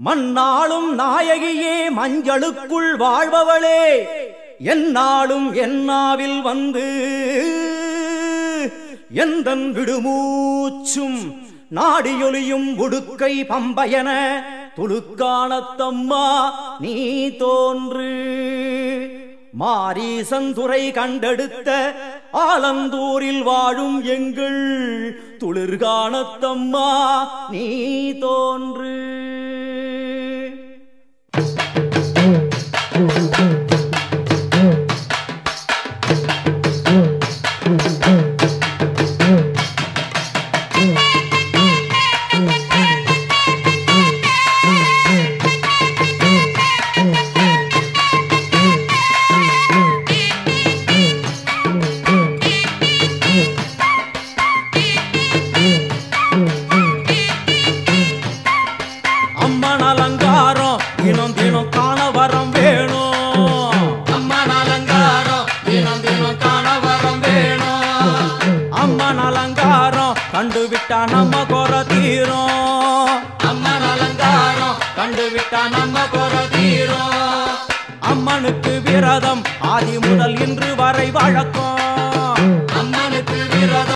மண்ணாளும் நாயகியே மஞ்சளுக்குள் வாழ்பவளே என்னாலும் என்னாவில் வந்து எந்தன் விடுமூச்சும் நாடியொலியும் உடுக்கை பம்பயன துளுக்கானத்தம்மா நீ தோன்று மாரீசந்துரை கண்டெடுத்த ஆலந்தூரில் வாழும் எங்கள் துளிர்கானத்தம்மா நீ தோன்று அம்மன் அலங்காரம் தினம் தினம் காண வரம் வேணும். அம்மன் அலங்காரம் தினம் தினம் காண வரம் வேணும். அம்மன் அலங்காரம் கண்டுவிட்டா நம்ம குறை தீரும். அம்மன் அலங்காரம் கண்டுவிட்டா நம்ம குறை தீரும். அம்மனுக்கு விரதம் ஆதி முதல் இன்று வரை வழக்கம்.